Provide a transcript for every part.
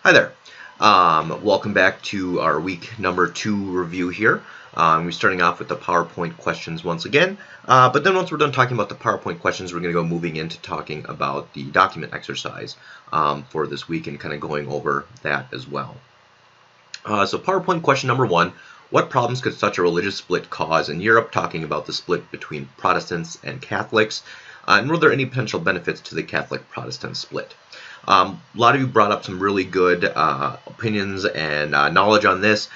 Hi there. Welcome back to our week number 2 review here. We're starting off with the PowerPoint questions once again, but then once we're done talking about the PowerPoint questions, we're going to go moving into talking about the document exercise for this week and kind of going over that as well. So PowerPoint question number 1, what problems could such a religious split cause in Europe? Talking about the split between Protestants and Catholics, and were there any potential benefits to the Catholic-Protestant split? A lot of you brought up some really good opinions and knowledge on this,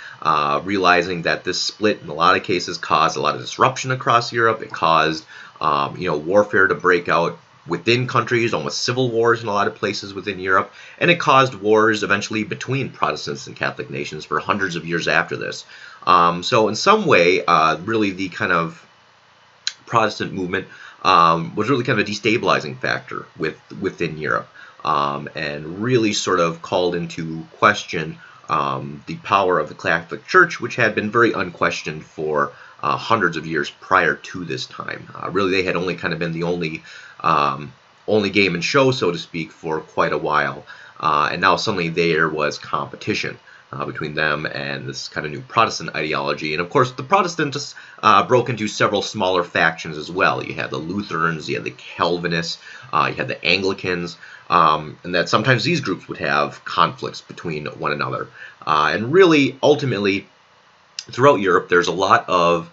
realizing that this split in a lot of cases caused a lot of disruption across Europe. It caused warfare to break out within countries, almost civil wars in a lot of places within Europe, and it caused wars eventually between Protestants and Catholic nations for hundreds of years after this. So in some way, really the kind of Protestant movement was really kind of a destabilizing factor within Europe. And really sort of called into question the power of the Catholic Church, which had been very unquestioned for hundreds of years prior to this time. Really, they had only kind of been the only game and show, so to speak, for quite a while. And now suddenly there was competition between them and this kind of new Protestant ideology. And of course, the Protestants broke into several smaller factions as well. You had the Lutherans, you had the Calvinists, you had the Anglicans, and that sometimes these groups would have conflicts between one another. And really, ultimately, throughout Europe, there's a lot of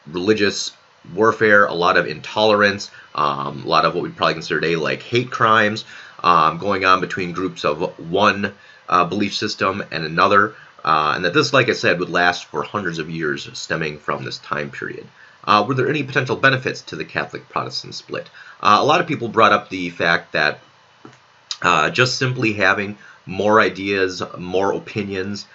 religious warfare, a lot of intolerance, a lot of what we'd probably consider today like hate crimes going on between groups of one belief system and another, and that this, like I said, would last for hundreds of years stemming from this time period. Were there any potential benefits to the Catholic-Protestant split? A lot of people brought up the fact that just simply having more ideas, more opinions,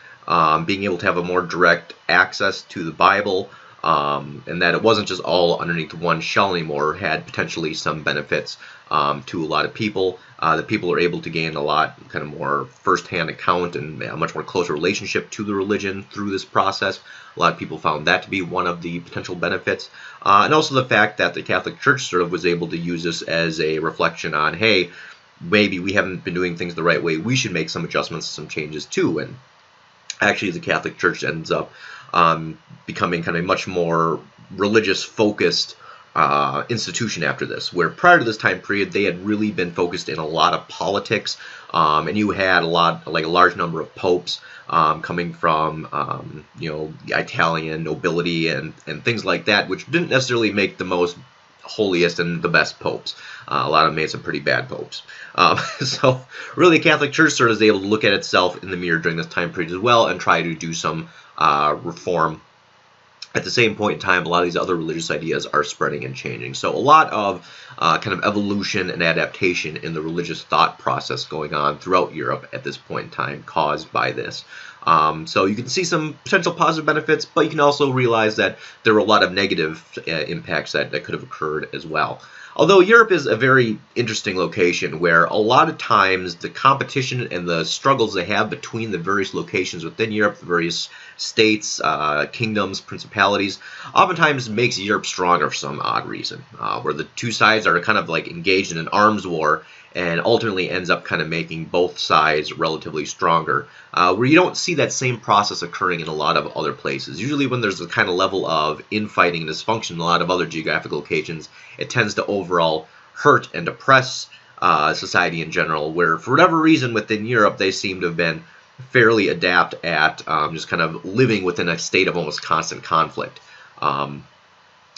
being able to have a more direct access to the Bible, and that it wasn't just all underneath one shell anymore, had potentially some benefits to a lot of people. That people are able to gain a lot kind of more first-hand account and a much more closer relationship to the religion through this process. A lot of people found that to be one of the potential benefits. And also the fact that the Catholic Church sort of was able to use this as a reflection on, hey, maybe we haven't been doing things the right way. We should make some adjustments, some changes too. And actually the Catholic Church ends up becoming kind of a much more religious-focused institution after this, where prior to this time period they had really been focused in a lot of politics, and you had a large number of popes coming from the Italian nobility and things like that, which didn't necessarily make the most holiest and the best popes. A lot of them made some pretty bad popes. So really the Catholic Church sort of is able to look at itself in the mirror during this time period as well and try to do some reform. At the same point in time, a lot of these other religious ideas are spreading and changing. So a lot of kind of evolution and adaptation in the religious thought process going on throughout Europe at this point in time caused by this. So you can see some potential positive benefits, but you can also realize that there were a lot of negative impacts that could have occurred as well. Although Europe is a very interesting location where a lot of times the competition and the struggles they have between the various locations within Europe, the various states, kingdoms, principalities, oftentimes makes Europe stronger for some odd reason, where the two sides are kind of like engaged in an arms war and ultimately ends up kind of making both sides relatively stronger, where you don't see that same process occurring in a lot of other places. Usually when there's a kind of level of infighting and dysfunction in a lot of other geographic locations, it tends to overall hurt and oppress society in general, where for whatever reason within Europe they seem to have been fairly adept at just kind of living within a state of almost constant conflict,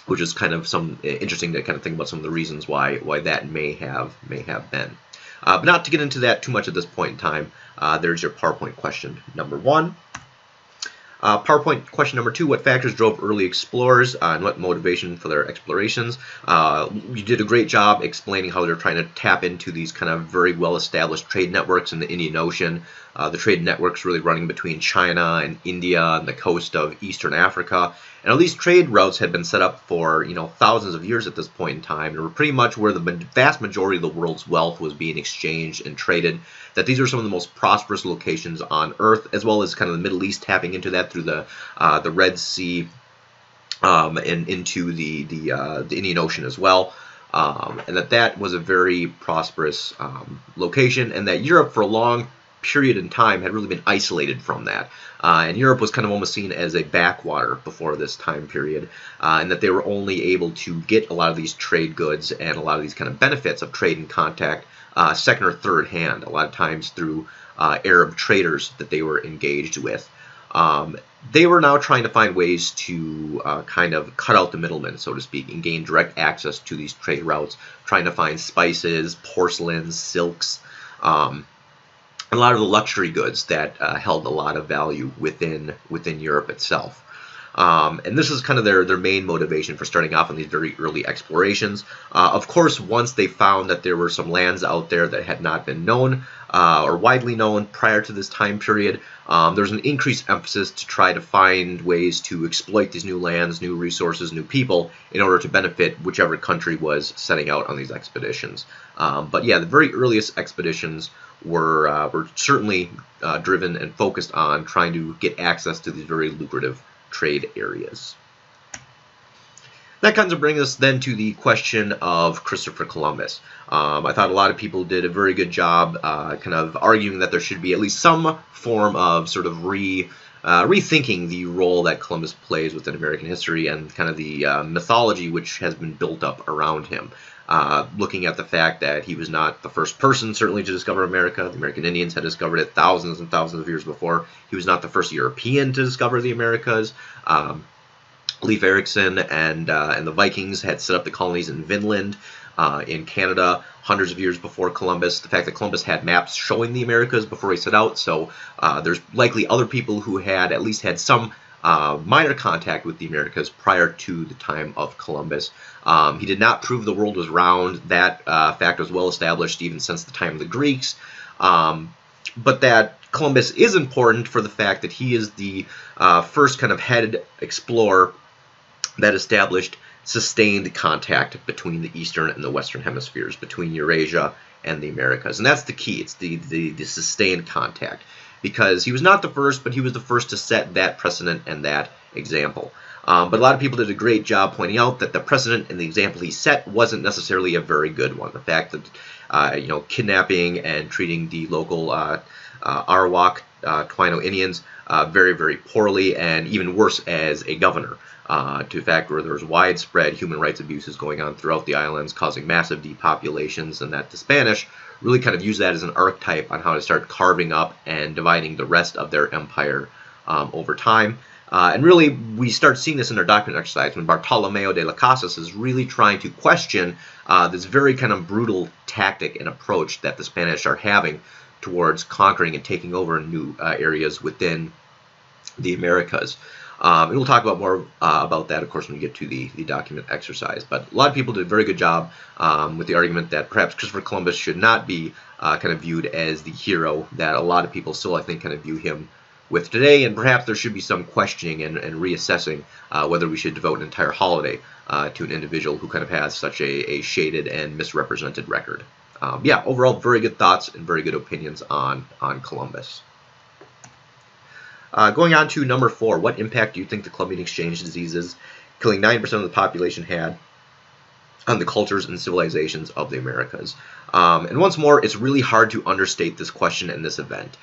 which is kind of some interesting to kind of think about some of the reasons why that may have been. But not to get into that too much at this point in time, there's your PowerPoint question number 1. PowerPoint question number 2, what factors drove early explorers and what motivation for their explorations? You did a great job explaining how they're trying to tap into these kind of very well-established trade networks in the Indian Ocean. The trade networks really running between China and India and the coast of Eastern Africa. And all these trade routes had been set up for thousands of years at this point in time, and were pretty much where the vast majority of the world's wealth was being exchanged and traded. That these are some of the most prosperous locations on Earth, as well as kind of the Middle East tapping into that through the Red Sea and into the Indian Ocean as well. And that was a very prosperous location, and that Europe for a long period in time had really been isolated from that. And Europe was kind of almost seen as a backwater before this time period, and that they were only able to get a lot of these trade goods and a lot of these kind of benefits of trade and contact second or third hand, a lot of times through Arab traders that they were engaged with. They were now trying to find ways to kind of cut out the middlemen, so to speak, and gain direct access to these trade routes, trying to find spices, porcelains, silks, a lot of the luxury goods that held a lot of value within Europe itself. And this is kind of their main motivation for starting off on these very early explorations. Of course, once they found that there were some lands out there that had not been known or widely known prior to this time period, there's an increased emphasis to try to find ways to exploit these new lands, new resources, new people in order to benefit whichever country was setting out on these expeditions. But yeah, the very earliest expeditions were certainly driven and focused on trying to get access to these very lucrative trade areas. That kind of brings us then to the question of Christopher Columbus. I thought a lot of people did a very good job kind of arguing that there should be at least some form of sort of rethinking the role that Columbus plays within American history and kind of the mythology which has been built up around him. Looking at the fact that he was not the first person, certainly, to discover America. The American Indians had discovered it thousands and thousands of years before. He was not the first European to discover the Americas. Leif Erikson and the Vikings had set up the colonies in Vinland, in Canada, hundreds of years before Columbus. The fact that Columbus had maps showing the Americas before he set out, so there's likely other people who had at least had some minor contact with the Americas prior to the time of Columbus. He did not prove the world was round. That fact was well established even since the time of the Greeks. But that Columbus is important for the fact that he is the first kind of head explorer that established sustained contact between the eastern and the western hemispheres, between Eurasia and the Americas. And that's the key. It's the sustained contact. Because he was not the first, but he was the first to set that precedent and that example. But a lot of people did a great job pointing out that the precedent and the example he set wasn't necessarily a very good one. The fact that kidnapping and treating the local Arawak Taino Indians very, very poorly, and even worse as a governor, to the fact where there was widespread human rights abuses going on throughout the islands, causing massive depopulations, and that the Spanish really kind of used that as an archetype on how to start carving up and dividing the rest of their empire over time. And really, we start seeing this in our document exercise when Bartolomeo de las Casas is really trying to question this very kind of brutal tactic and approach that the Spanish are having towards conquering and taking over new areas within the Americas. And we'll talk about more about that, of course, when we get to the document exercise. But a lot of people did a very good job with the argument that perhaps Christopher Columbus should not be kind of viewed as the hero that a lot of people still, I think, kind of view him with today. And perhaps there should be some questioning and reassessing whether we should devote an entire holiday to an individual who kind of has such a shaded and misrepresented record. Yeah, overall, very good thoughts and very good opinions on Columbus. Going on to number 4, what impact do you think the Columbian exchange diseases, killing 9% of the population, had on the cultures and civilizations of the Americas? And once more, it's really hard to understate this question and this event.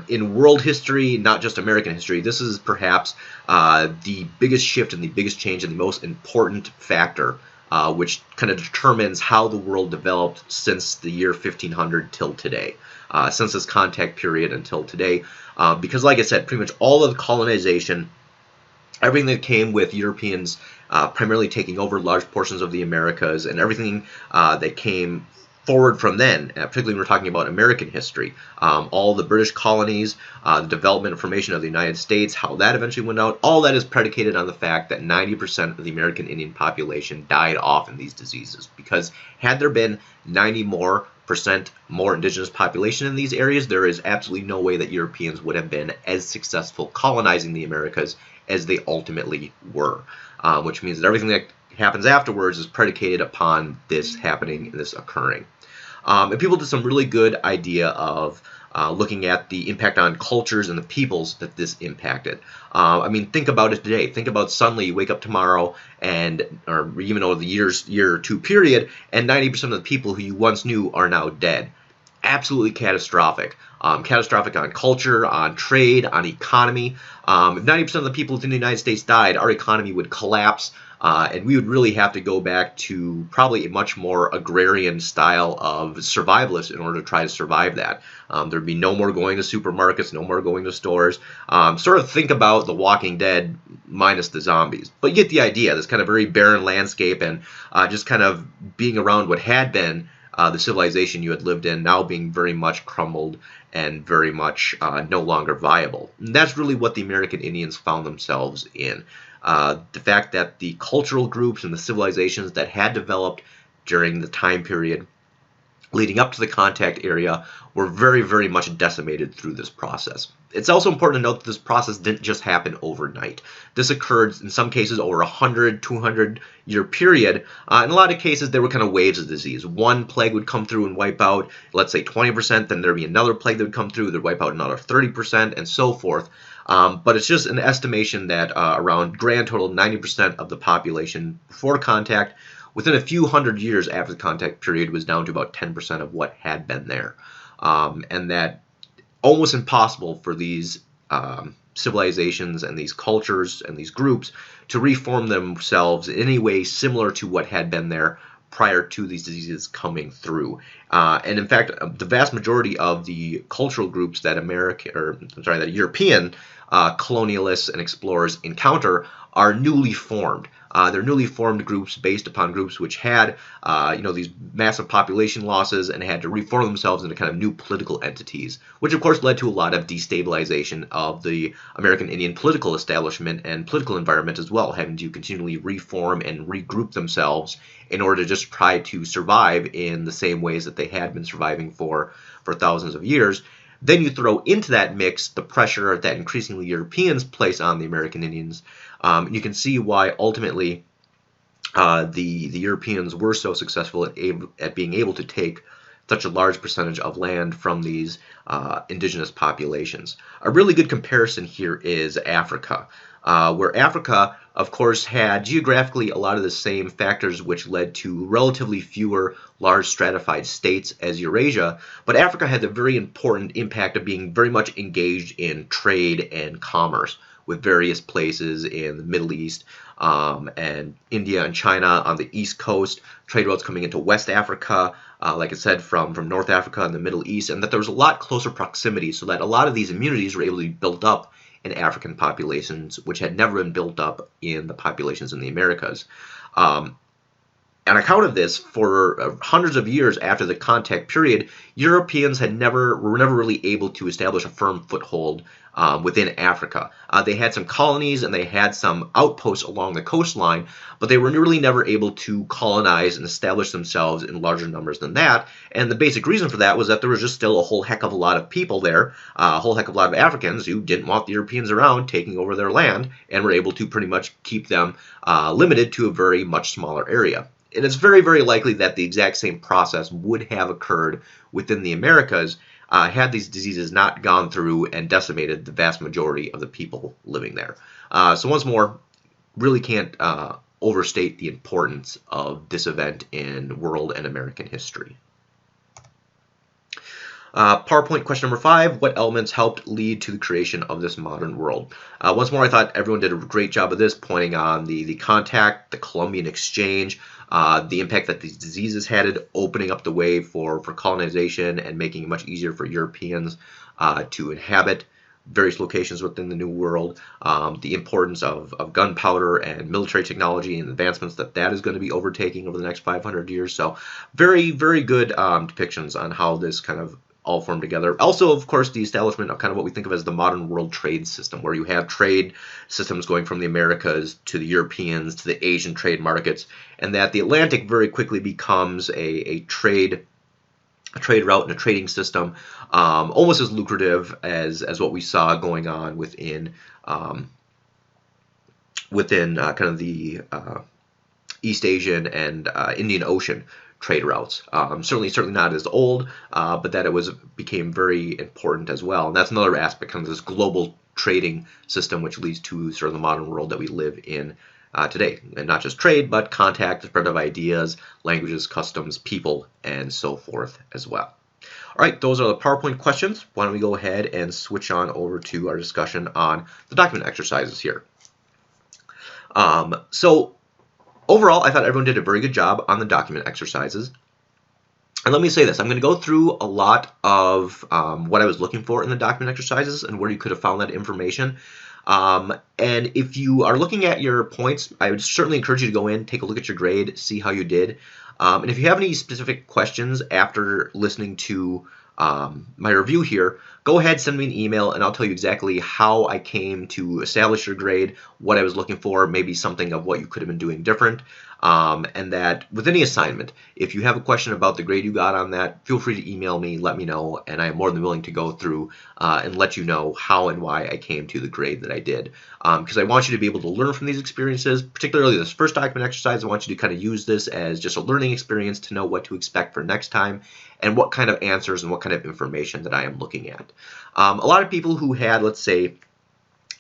In world history, not just American history, this is perhaps the biggest shift and the biggest change and the most important factor which kind of determines how the world developed since the year 1500 till today, since this contact period until today. Because, like I said, pretty much all of the colonization, everything that came with Europeans primarily taking over large portions of the Americas, and everything that came forward from then, particularly when we're talking about American history, all the British colonies, the development and formation of the United States, how that eventually went out, all that is predicated on the fact that 90% of the American Indian population died off in these diseases. Because had there been 90% more indigenous population in these areas, there is absolutely no way that Europeans would have been as successful colonizing the Americas as they ultimately were, which means that everything that happens afterwards is predicated upon this happening and this occurring. And people did some really good idea of looking at the impact on cultures and the peoples that this impacted. I mean, think about it today. Think about suddenly you wake up tomorrow, or even over the year or two period, and 90% of the people who you once knew are now dead. absolutely catastrophic. Catastrophic on culture, on trade, on economy. If 90% of the people within the United States died, our economy would collapse. And we would really have to go back to probably a much more agrarian style of survivalist in order to try to survive that. There'd be no more going to supermarkets, no more going to stores. Sort of think about The Walking Dead minus the zombies. But you get the idea, this kind of very barren landscape and just kind of being around what had been the civilization you had lived in now being very much crumbled and very much no longer viable. And that's really what the American Indians found themselves in. The fact that the cultural groups and the civilizations that had developed during the time period leading up to the contact area were very, very much decimated through this process. It's also important to note that this process didn't just happen overnight. This occurred in some cases over a 100, 200 year period. In a lot of cases, there were kind of waves of disease. One plague would come through and wipe out, let's say 20%, then there'd be another plague that would come through that would wipe out another 30%, and so forth. But it's just an estimation that around grand total 90% of the population before contact, within a few hundred years after the contact period, was down to about 10% of what had been there. And that almost impossible for these civilizations and these cultures and these groups to reform themselves in any way similar to what had been there prior to these diseases coming through. And in fact, the vast majority of the cultural groups that that European colonialists and explorers encounter are newly formed. They're newly formed groups based upon groups which had, these massive population losses and had to reform themselves into kind of new political entities, which of course led to a lot of destabilization of the American Indian political establishment and political environment as well, having to continually reform and regroup themselves in order to just try to survive in the same ways that they had been surviving for thousands of years. Then you throw into that mix the pressure that increasingly Europeans place on the American Indians. You can see why ultimately the Europeans were so successful at being able to take such a large percentage of land from these indigenous populations. A really good comparison here is Africa, where Africa, of course, had geographically a lot of the same factors which led to relatively fewer large stratified states as Eurasia, but Africa had the very important impact of being very much engaged in trade and commerce with various places in the Middle East and India and China on the East Coast, trade routes coming into West Africa, like I said, from North Africa and the Middle East, and that there was a lot closer proximity so that a lot of these immunities were able to be built up in African populations, which had never been built up in the populations in the Americas. On account of this, for hundreds of years after the contact period, Europeans were never really able to establish a firm foothold within Africa. They had some colonies and they had some outposts along the coastline, but they were really never able to colonize and establish themselves in larger numbers than that. And the basic reason for that was that there was just still a whole heck of a lot of people there, a whole heck of a lot of Africans who didn't want the Europeans around taking over their land and were able to pretty much keep them limited to a very much smaller area. And it's very, very likely that the exact same process would have occurred within the Americas had these diseases not gone through and decimated the vast majority of the people living there. So once more, really can't overstate the importance of this event in world and American history. PowerPoint question number 5, what elements helped lead to the creation of this modern world? Once more, I thought everyone did a great job of this, pointing on the contact, the Columbian Exchange, the impact that these diseases had, opening up the way for colonization and making it much easier for Europeans to inhabit various locations within the New World, the importance of gunpowder and military technology and advancements that is going to be overtaking over the next 500 years. So very, very good depictions on how this kind of all formed together. Also, of course, the establishment of kind of what we think of as the modern world trade system, where you have trade systems going from the Americas to the Europeans to the Asian trade markets, and that the Atlantic very quickly becomes a trade route and a trading system almost as lucrative as what we saw going on within kind of the East Asian and Indian Ocean trade routes. Certainly not as old, but that it became very important as well. And that's another aspect, kind of this global trading system, which leads to sort of the modern world that we live in today. And not just trade, but contact, the spread of ideas, languages, customs, people, and so forth as well. All right, those are the PowerPoint questions. Why don't we go ahead and switch on over to our discussion on the document exercises here. So overall, I thought everyone did a very good job on the document exercises. And let me say this, I'm going to go through a lot of what I was looking for in the document exercises and where you could have found that information. And if you are looking at your points, I would certainly encourage you to go in, take a look at your grade, see how you did. And if you have any specific questions after listening to my review here, go ahead, send me an email, and I'll tell you exactly how I came to establish your grade, what I was looking for, maybe something of what you could have been doing different. And that with any assignment, if you have a question about the grade you got on that, feel free to email me, let me know, and I am more than willing to go through and let you know how and why I came to the grade that I did. Because I want you to be able to learn from these experiences, particularly this first document exercise. I want you to kind of use this as just a learning experience to know what to expect for next time and what kind of answers and what kind of information that I am looking at. A lot of people who had, let's say,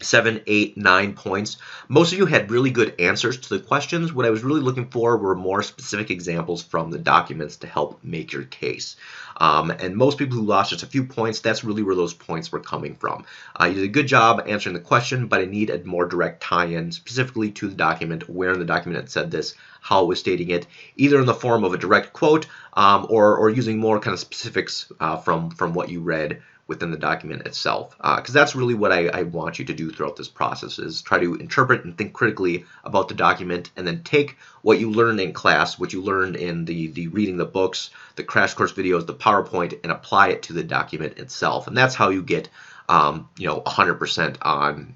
7, 8, 9 points. Most of you had really good answers to the questions. What I was really looking for were more specific examples from the documents to help make your case. And most people who lost just a few points, that's really where those points were coming from. You did a good job answering the question, but I need a more direct tie-in specifically to the document, where in the document it said this, how it was stating it, either in the form of a direct quote or using more kind of specifics from what you read within the document itself, because that's really what I want you to do throughout this process, is try to interpret and think critically about the document, and then take what you learned in class, what you learned in the reading the books, the crash course videos, the PowerPoint, and apply it to the document itself. And that's how you get 100%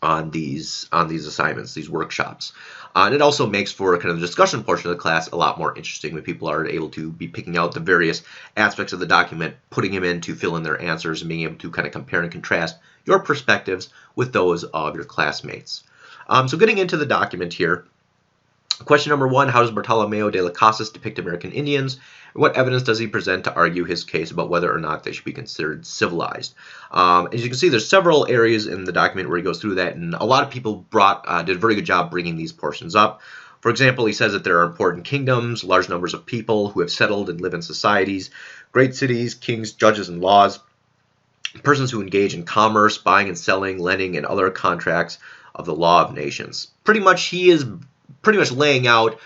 on these assignments, these workshops. And it also makes for kind of the discussion portion of the class a lot more interesting when people are able to be picking out the various aspects of the document, putting them in to fill in their answers, and being able to kind of compare and contrast your perspectives with those of your classmates. So getting into the document here, question number 1, how does Bartolomeo de las Casas depict American Indians? What evidence does he present to argue his case about whether or not they should be considered civilized? As you can see, there's several areas in the document where he goes through that, and a lot of people did a very good job bringing these portions up. For example, he says that there are important kingdoms, large numbers of people who have settled and live in societies, great cities, kings, judges, and laws, persons who engage in commerce, buying and selling, lending, and other contracts of the law of nations. Pretty much, he is pretty much laying out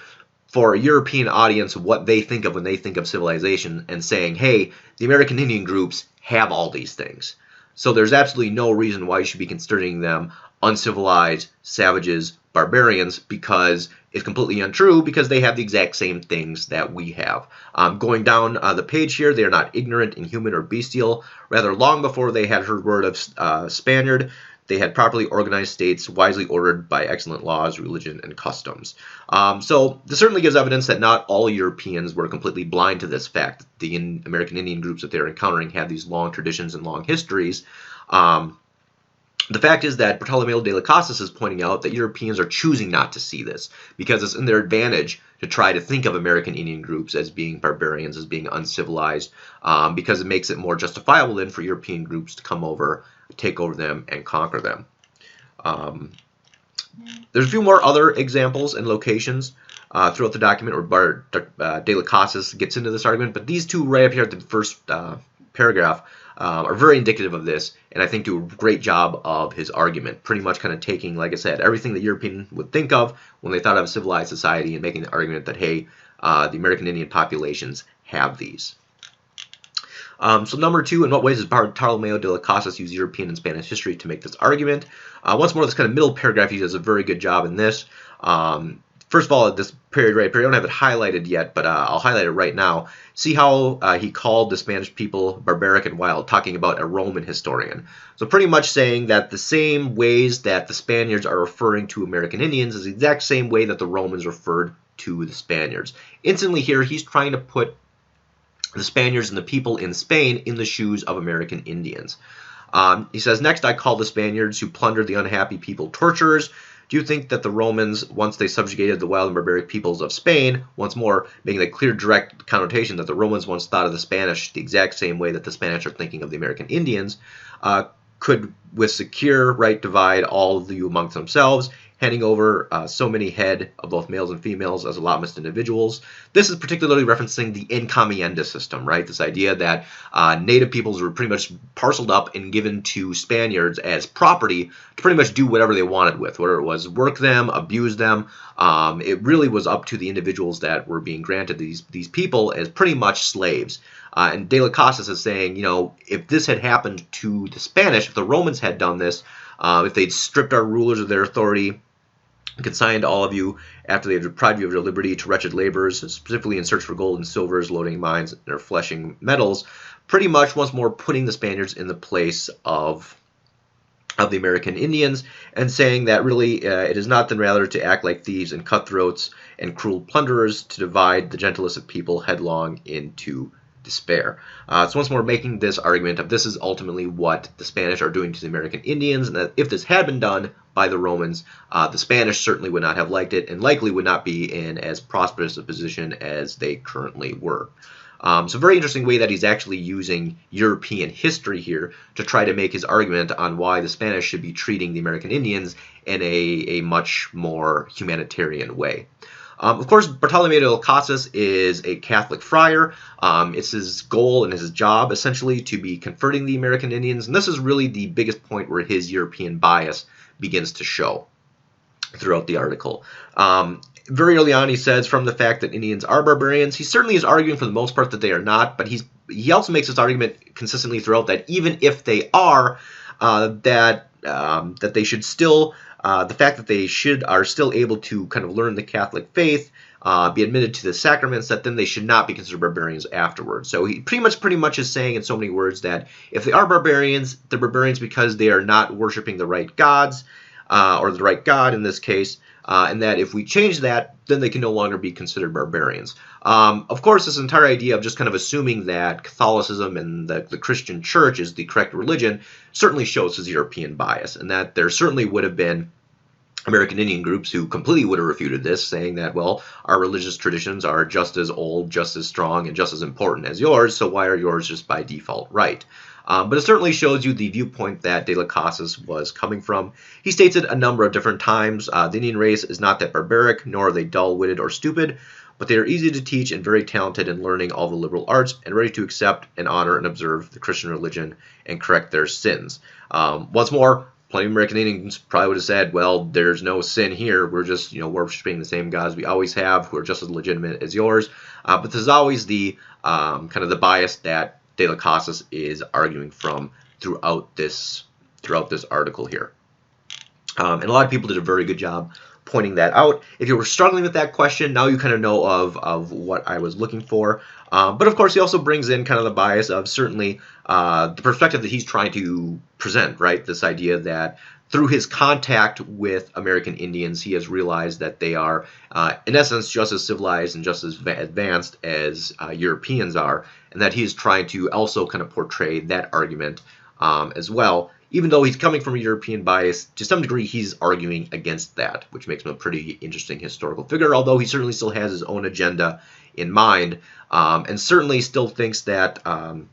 for a European audience what they think of when they think of civilization, and saying, hey, the American Indian groups have all these things. So there's absolutely no reason why you should be considering them uncivilized, savages, barbarians, because it's completely untrue, because they have the exact same things that we have. Going down the page here, they are not ignorant, inhuman, or bestial. Rather, long before they had heard word of Spaniard, they had properly organized states, wisely ordered by excellent laws, religion, and customs. So this certainly gives evidence that not all Europeans were completely blind to this fact. The American Indian groups that they're encountering have these long traditions and long histories. The fact is that Bartolomeo de las Casas is pointing out that Europeans are choosing not to see this, because it's in their advantage to try to think of American Indian groups as being barbarians, as being uncivilized, because it makes it more justifiable then for European groups to come over, take over them, and conquer them. There's a few more other examples and locations throughout the document where de las Casas gets into this argument, but these two right up here at the first paragraph are very indicative of this, and I think do a great job of his argument, pretty much kind of taking, like I said, everything the European would think of when they thought of a civilized society and making the argument that, hey, the American Indian populations have these. So number 2, in what ways does Bartolomeo de las Casas use European and Spanish history to make this argument? Once more, this kind of middle paragraph, he does a very good job in this. First of all, this period right here, I don't have it highlighted yet, but I'll highlight it right now. See how he called the Spanish people barbaric and wild, talking about a Roman historian. So pretty much saying that the same ways that the Spaniards are referring to American Indians is the exact same way that the Romans referred to the Spaniards. Instantly here, he's trying to put the Spaniards and the people in Spain in the shoes of American Indians. He says, next, I call the Spaniards who plundered the unhappy people torturers. Do you think that the Romans, once they subjugated the wild and barbaric peoples of Spain, once more making the clear direct connotation that the Romans once thought of the Spanish the exact same way that the Spanish are thinking of the American Indians, could with secure right divide all of you amongst themselves, handing over so many head of both males and females as allotments to individuals. This is particularly referencing the encomienda system, right? This idea that native peoples were pretty much parceled up and given to Spaniards as property to pretty much do whatever they wanted with, whether it was work them, abuse them. It really was up to the individuals that were being granted these people as pretty much slaves. And De las Casas is saying, you know, if this had happened to the Spanish, if the Romans had done this, if they'd stripped our rulers of their authority, consigned all of you after they had deprived you of your liberty to wretched laborers, specifically in search for gold and silvers, loading mines, or fleshing metals, pretty much once more putting the Spaniards in the place of the American Indians, and saying that really it is not then rather to act like thieves and cutthroats and cruel plunderers, to divide the gentlest of people headlong into despair. So once more making this argument of this is ultimately what the Spanish are doing to the American Indians, and that if this had been done by the Romans, the Spanish certainly would not have liked it and likely would not be in as prosperous a position as they currently were. So very interesting way that he's actually using European history here to try to make his argument on why the Spanish should be treating the American Indians in a much more humanitarian way. Of course, Bartolomeo de las Casas is a Catholic friar. It's his goal and his job, essentially, to be converting the American Indians. And this is really the biggest point where his European bias begins to show throughout the article. Very early on, he says, from the fact that Indians are barbarians, he certainly is arguing for the most part that they are not, but he also makes this argument consistently throughout that even if they are, that they should still, the fact that they are still able to kind of learn the Catholic faith, be admitted to the sacraments, that then they should not be considered barbarians afterwards. So he pretty much is saying in so many words that if they are barbarians, they're barbarians because they are not worshiping the right gods, or the right God in this case, and that if we change that, then they can no longer be considered barbarians. Of course, this entire idea of just kind of assuming that Catholicism and the Christian church is the correct religion certainly shows his European bias, and that there certainly would have been American Indian groups who completely would have refuted this, saying that, well, our religious traditions are just as old, just as strong, and just as important as yours, so why are yours just by default right? But it certainly shows you the viewpoint that De las Casas was coming from. He states it a number of different times. The Indian race is not that barbaric, nor are they dull-witted or stupid, but they are easy to teach and very talented in learning all the liberal arts and ready to accept and honor and observe the Christian religion and correct their sins. Once more, plenty of American Indians probably would have said, well, there's no sin here. We're just, worshiping the same gods we always have, who are just as legitimate as yours. But there's always the kind of the bias that De las Casas is arguing from throughout this article here. And a lot of people did a very good job pointing that out. If you were struggling with that question, now you kind of know of what I was looking for. But of course, he also brings in kind of the bias of certainly the perspective that he's trying to present, right? This idea that through his contact with American Indians, he has realized that they are, in essence, just as civilized and just as advanced as Europeans are, and that he is trying to also kind of portray that argument as well. Even though he's coming from a European bias, to some degree he's arguing against that, which makes him a pretty interesting historical figure, although he certainly still has his own agenda in mind, and certainly still thinks that, not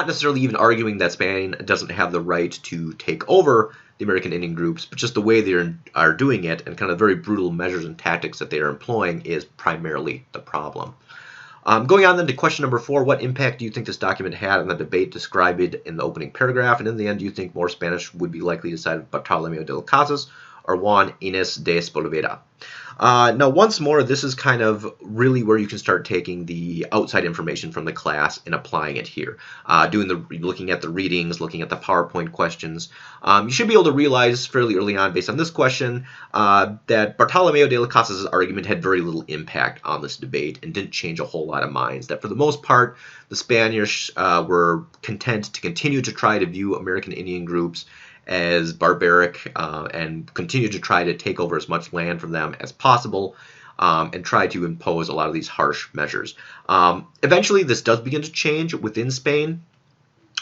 necessarily even arguing that Spain doesn't have the right to take over the American Indian groups, but just the way they are doing it and kind of very brutal measures and tactics that they are employing is primarily the problem. Going on then to question number 4, what impact do you think this document had on the debate described in the opening paragraph? And in the end, do you think more Spanish would be likely to side with Bartolomeo de las Casas or Juan Inés de Sepúlveda? Now, once more, this is kind of really where you can start taking the outside information from the class and applying it here. Looking at the readings, looking at the PowerPoint questions. You should be able to realize fairly early on, based on this question, that Bartolomeo de las Casas' argument had very little impact on this debate and didn't change a whole lot of minds. That for the most part, the Spanish were content to continue to try to view American Indian groups as barbaric and continue to try to take over as much land from them as possible and try to impose a lot of these harsh measures. Eventually, this does begin to change within Spain,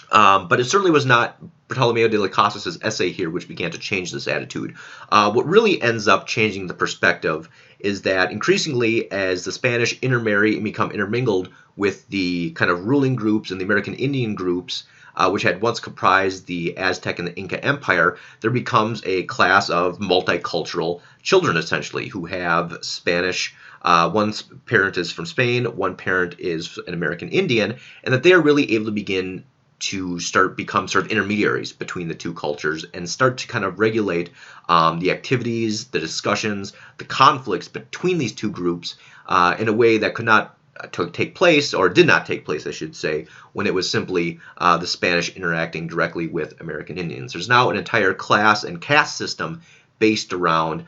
but it certainly was not Bartolomeo de las Casas' essay here which began to change this attitude. What really ends up changing the perspective is that increasingly as the Spanish intermarry and become intermingled with the kind of ruling groups and the American Indian groups, which had once comprised the Aztec and the Inca Empire, there becomes a class of multicultural children, essentially, who have Spanish. One parent is from Spain, one parent is an American Indian, and that they are really able to begin to become sort of intermediaries between the two cultures and start to kind of regulate the activities, the discussions, the conflicts between these two groups in a way that could not take place, or did not take place, I should say, when it was simply the Spanish interacting directly with American Indians. There's now an entire class and caste system based around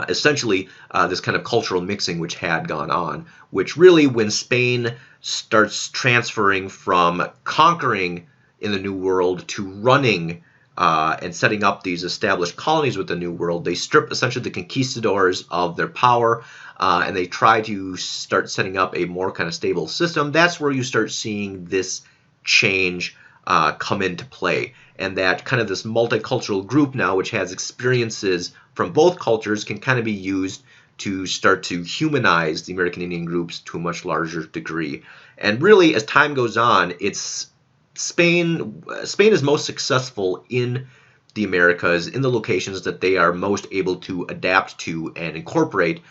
essentially this kind of cultural mixing which had gone on, which really, when Spain starts transferring from conquering in the New World to running and setting up these established colonies with the New World, they strip essentially the conquistadors of their power, and they try to start setting up a more kind of stable system. That's where you start seeing this change come into play, and that kind of this multicultural group now, which has experiences from both cultures, can kind of be used to start to humanize the American Indian groups to a much larger degree. And really, as time goes on, it's Spain is most successful in the Americas, in the locations that they are most able to adapt to and incorporate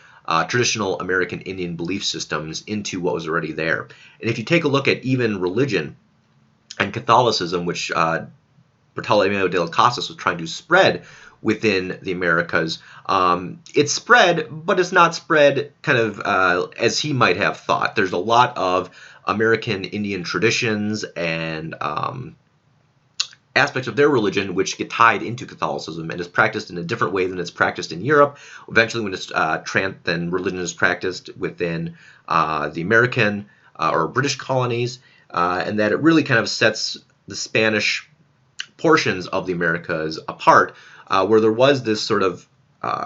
traditional American Indian belief systems into what was already there. And if you take a look at even religion and Catholicism, which Bartolomeo de las Casas was trying to spread within the Americas, it's spread, but it's not spread kind of as he might have thought. There's a lot of American Indian traditions and aspects of their religion which get tied into Catholicism and is practiced in a different way than it's practiced in Europe. Eventually, when it's then religion is practiced within the American or British colonies, and that it really kind of sets the Spanish portions of the Americas apart, where there was this sort of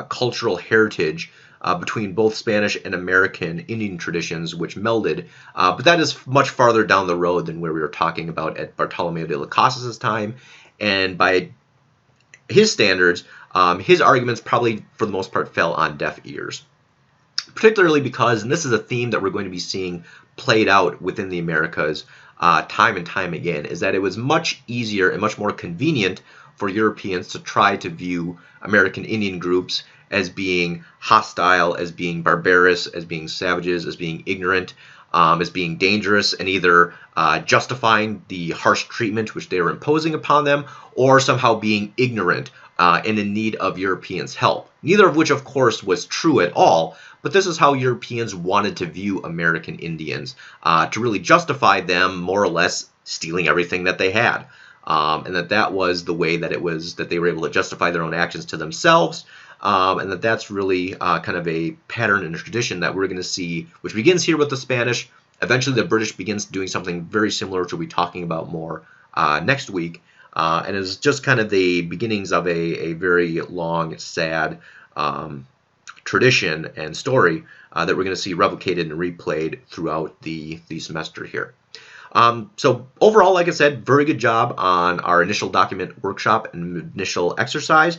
cultural heritage between both Spanish and American Indian traditions which melded, but that is much farther down the road than where we were talking about at Bartolomeo de las Casas' time, and by his standards, his arguments probably for the most part fell on deaf ears, particularly because, and this is a theme that we're going to be seeing played out within the Americas time and time again, is that it was much easier and much more convenient for Europeans to try to view American Indian groups as being hostile, as being barbarous, as being savages, as being ignorant, as being dangerous, and either justifying the harsh treatment which they were imposing upon them, or somehow being ignorant and in need of Europeans' help. Neither of which, of course, was true at all, but this is how Europeans wanted to view American Indians, to really justify them more or less stealing everything that they had. And that was the way that it was that they were able to justify their own actions to themselves, and that's really kind of a pattern and a tradition that we're going to see, which begins here with the Spanish. Eventually, the British begins doing something very similar, which we'll be talking about more next week, and is just kind of the beginnings of a very long, sad tradition and story that we're going to see replicated and replayed throughout the semester here. So overall, like I said, very good job on our initial document workshop and initial exercise.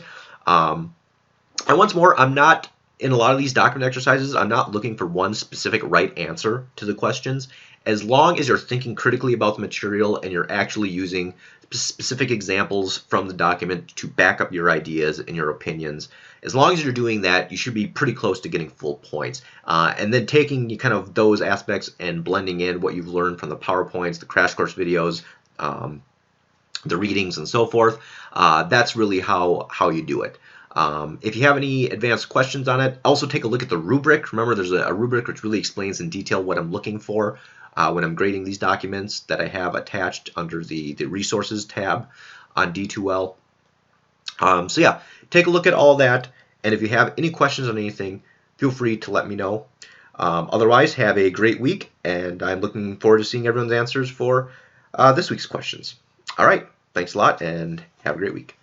And once more, I'm not, in a lot of these document exercises, I'm not looking for one specific right answer to the questions. As long as you're thinking critically about the material and you're actually using specific examples from the document to back up your ideas and your opinions, as long as you're doing that, you should be pretty close to getting full points. And then taking kind of those aspects and blending in what you've learned from the PowerPoints, the crash course videos, the readings, and so forth, that's really how you do it. If you have any advanced questions on it, also take a look at the rubric. Remember, there's a rubric which really explains in detail what I'm looking for when I'm grading these documents that I have attached under the resources tab on D2L. So yeah, take a look at all that, and if you have any questions on anything, feel free to let me know. Otherwise, have a great week, and I'm looking forward to seeing everyone's answers for this week's questions. All right, thanks a lot, and have a great week.